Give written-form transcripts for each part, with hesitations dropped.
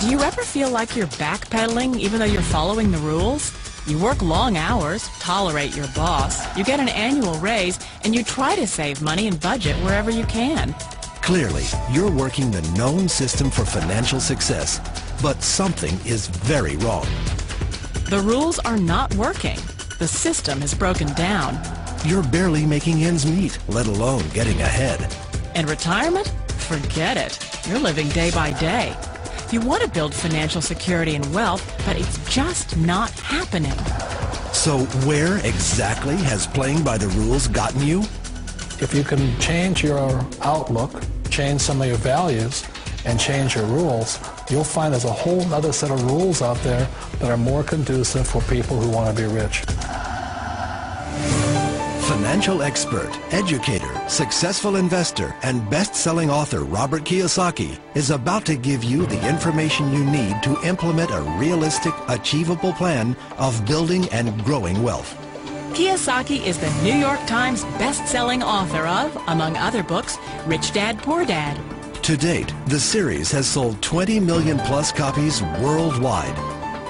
Do you ever feel like you're backpedaling even though you're following the rules? You work long hours, tolerate your boss, you get an annual raise, and you try to save money and budget wherever you can. Clearly, you're working the known system for financial success, but something is very wrong. The rules are not working. The system has broken down. You're barely making ends meet, let alone getting ahead. And retirement? Forget it. You're living day by day. You want to build financial security and wealth, but it's just not happening. So where exactly has playing by the rules gotten you? If you can change your outlook, change some of your values, and change your rules, you'll find there's a whole other set of rules out there that are more conducive for people who want to be rich. Financial expert, educator, successful investor, and best-selling author Robert Kiyosaki is about to give you the information you need to implement a realistic, achievable plan of building and growing wealth. Kiyosaki is the New York Times best-selling author of, among other books, Rich Dad, Poor Dad. To date, the series has sold 20 million plus copies worldwide.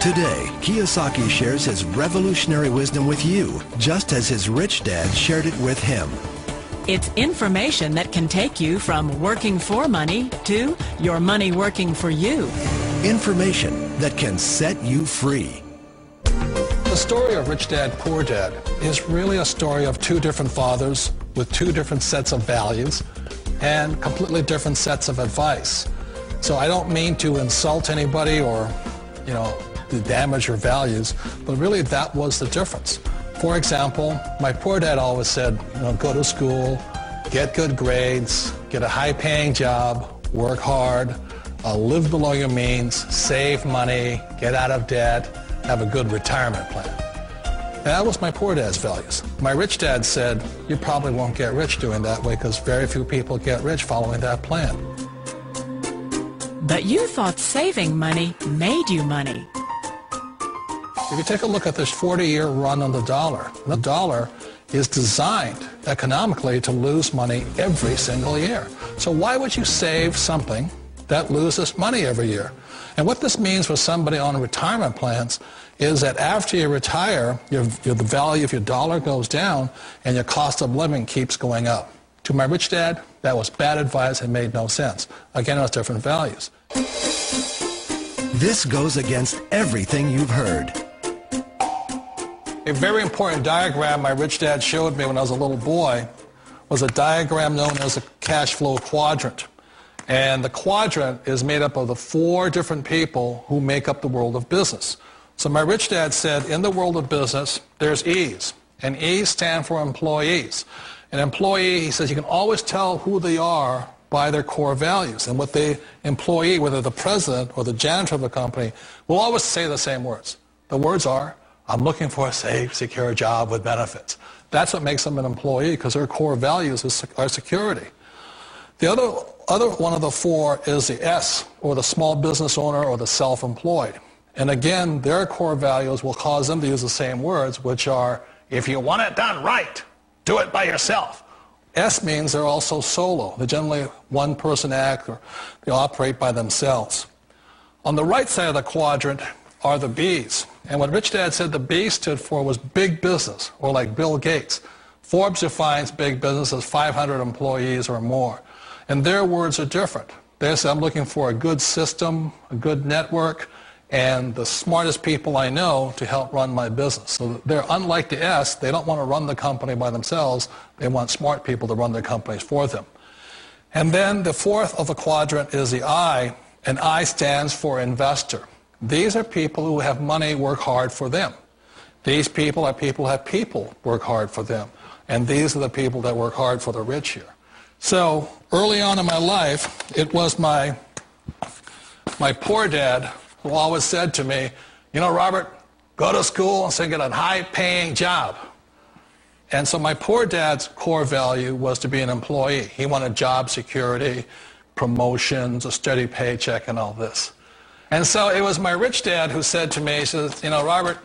Today, Kiyosaki shares his revolutionary wisdom with you, just as his rich dad shared it with him. It's information that can take you from working for money to your money working for you. Information that can set you free. The story of Rich Dad, Poor Dad is really a story of two different fathers with two different sets of values and completely different sets of advice. So I don't mean to insult anybody or, to damage your values, but really that was the difference. For example, my poor dad always said, go to school, get good grades, get a high-paying job, work hard, live below your means, save money, get out of debt, have a good retirement plan. And that was my poor dad's values. My rich dad said, you probably won't get rich doing that way because very few people get rich following that plan. But you thought saving money made you money. If you take a look at this 40-year run on the dollar is designed economically to lose money every single year. So why would you save something that loses money every year? And what this means for somebody on retirement plans is that after you retire, the value of your dollar goes down and your cost of living keeps going up. To my rich dad, that was bad advice and made no sense. Again, it was different values. This goes against everything you've heard. A very important diagram my rich dad showed me when I was a little boy was a diagram known as a cash flow quadrant. And the quadrant is made up of the 4 different people who make up the world of business. So my rich dad said, in the world of business, there's E's. And E's stand for employees. An employee, he says, you can always tell who they are by their core values. And what the employee, whether the president or the janitor of the company, will always say the same words. The words are, I'm looking for a safe, secure job with benefits. That's what makes them an employee, because their core values are security. The other one of the 4 is the S, or the small business owner or the self-employed. And again, their core values will cause them to use the same words, which are, if you want it done right, do it by yourself. S means they're also solo. They're generally one-person act, or they operate by themselves. On the right side of the quadrant are the B's. And what Rich Dad said the B stood for was big business, or like Bill Gates. Forbes defines big business as 500 employees or more. And their words are different. They say, I'm looking for a good system, a good network, and the smartest people I know to help run my business. So they're unlike the S. They don't want to run the company by themselves. They want smart people to run their companies for them. And then the 4th of the quadrant is the I, and I stands for investor. These are people who have money work hard for them. These people are people who have people work hard for them. And these are the people that work hard for the rich here. So early on in my life, it was my poor dad who always said to me, Robert, go to school and get a high-paying job. And so my poor dad's core value was to be an employee. He wanted job security, promotions, a steady paycheck, and all this. And so it was my rich dad who said to me, he says, Robert,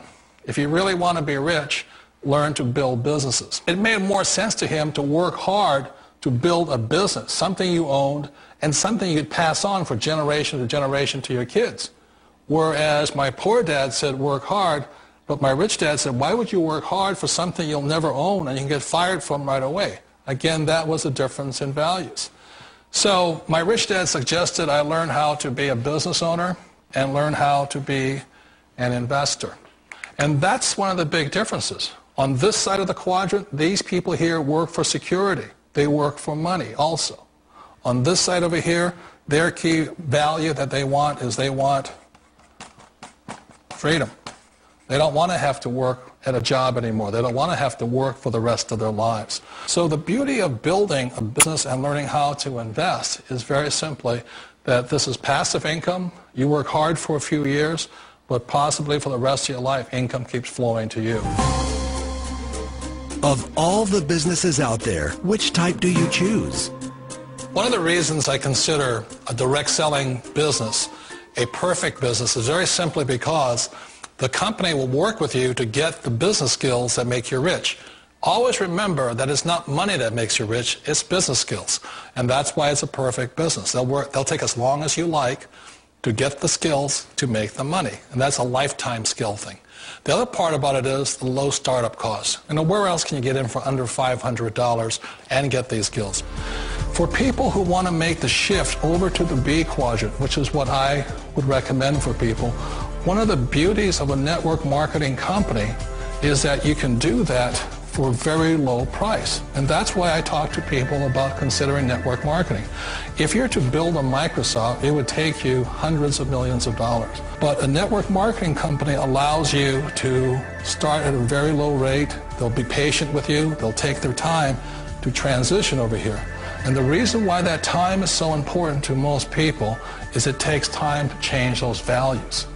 if you really want to be rich, learn to build businesses. It made more sense to him to work hard to build a business, something you owned, and something you'd pass on for generation to generation to your kids. Whereas my poor dad said, work hard, but my rich dad said, why would you work hard for something you'll never own and you can get fired from right away? Again, that was a difference in values. So my rich dad suggested I learn how to be a business owner and learn how to be an investor. And that's one of the big differences. On this side of the quadrant, these people here work for security. They work for money also. On this side over here, their key value that they want is they want freedom. They don't want to have to work at a job anymore. They don't want to have to work for the rest of their lives. So the beauty of building a business and learning how to invest is very simply that this is passive income. You work hard for a few years, but possibly for the rest of your life, income keeps flowing to you. Of all the businesses out there, which type do you choose? One of the reasons I consider a direct selling business a perfect business is very simply because the company will work with you to get the business skills that make you rich. Always remember that it's not money that makes you rich, it's business skills. And that's why it's a perfect business. They'll take as long as you like to get the skills to make the money. And that's a lifetime skill thing. The other part about it is the low startup cost. Where else can you get in for under $500 and get these skills? For people who want to make the shift over to the B quadrant, which is what I would recommend for people, one of the beauties of a network marketing company is that you can do that for a very low price. And that's why I talk to people about considering network marketing. If you're to build a Microsoft, it would take you hundreds of millions of dollars. But a network marketing company allows you to start at a very low rate. They'll be patient with you. They'll take their time to transition over here. And the reason why that time is so important to most people is it takes time to change those values.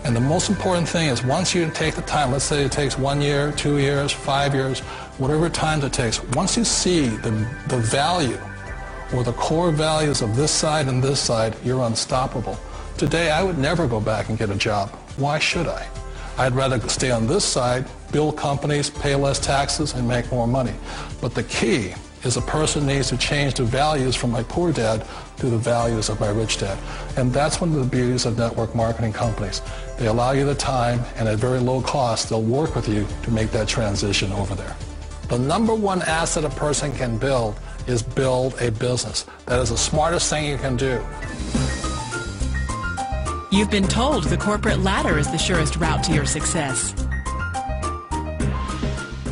And the most important thing is once you take the time, let's say it takes 1 year, 2 years, 5 years, whatever time it takes, once you see the value or the core values of this side and this side, you're unstoppable. Today, I would never go back and get a job. Why should I? I'd rather stay on this side, build companies, pay less taxes, and make more money. But the key is a person needs to change the values from my poor dad to the values of my rich dad. And that's one of the beauties of network marketing companies. They allow you the time, and at very low cost, they'll work with you to make that transition over there. The number one asset a person can build is build a business. That is the smartest thing you can do. You've been told the corporate ladder is the surest route to your success.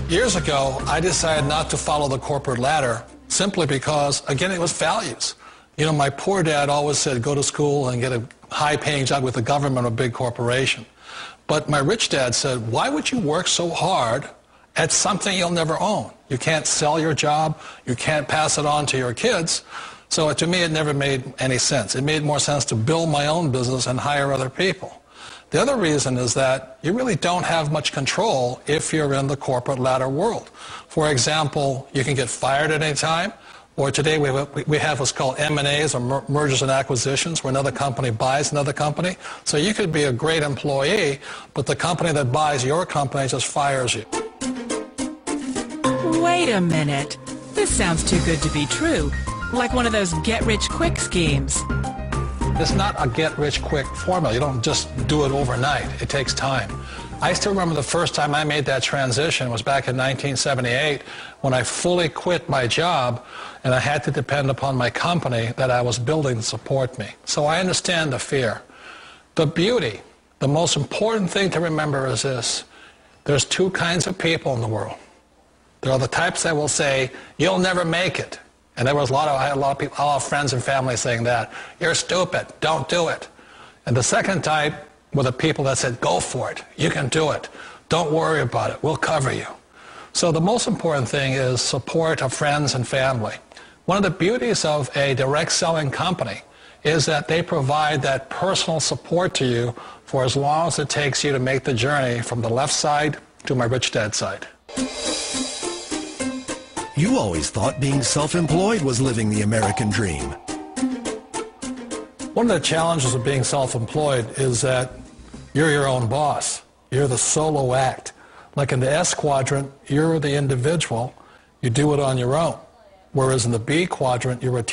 Years ago, I decided not to follow the corporate ladder simply because, again, it was values. You know, my poor dad always said, go to school and get a high-paying job with the government or a big corporation. But my rich dad said, why would you work so hard at something you'll never own? You can't sell your job. You can't pass it on to your kids. So to me, it never made any sense. It made more sense to build my own business and hire other people. The other reason is that you really don't have much control if you're in the corporate ladder world. For example, you can get fired at any time, or today we have what's called M&As, or mergers and acquisitions, where another company buys another company. So you could be a great employee, but the company that buys your company just fires you. Wait a minute. This sounds too good to be true. Like one of those get-rich-quick schemes. It's not a get-rich-quick formula. You don't just do it overnight. It takes time. I still remember the first time I made that transition was back in 1978 when I fully quit my job and I had to depend upon my company that I was building to support me. So I understand the fear. The beauty, the most important thing to remember is this. There's two kinds of people in the world. There are the types that will say, you'll never make it. And I had a lot of people, a lot of friends and family saying that. You're stupid. Don't do it. And the second type were the people that said, go for it. You can do it. Don't worry about it. We'll cover you. So the most important thing is support of friends and family. One of the beauties of a direct selling company is that they provide that personal support to you for as long as it takes you to make the journey from the left side to my rich dad side. You always thought being self-employed was living the American dream. One of the challenges of being self-employed is that you're your own boss. You're the solo act. Like in the S quadrant, you're the individual. You do it on your own. Whereas in the B quadrant, you're a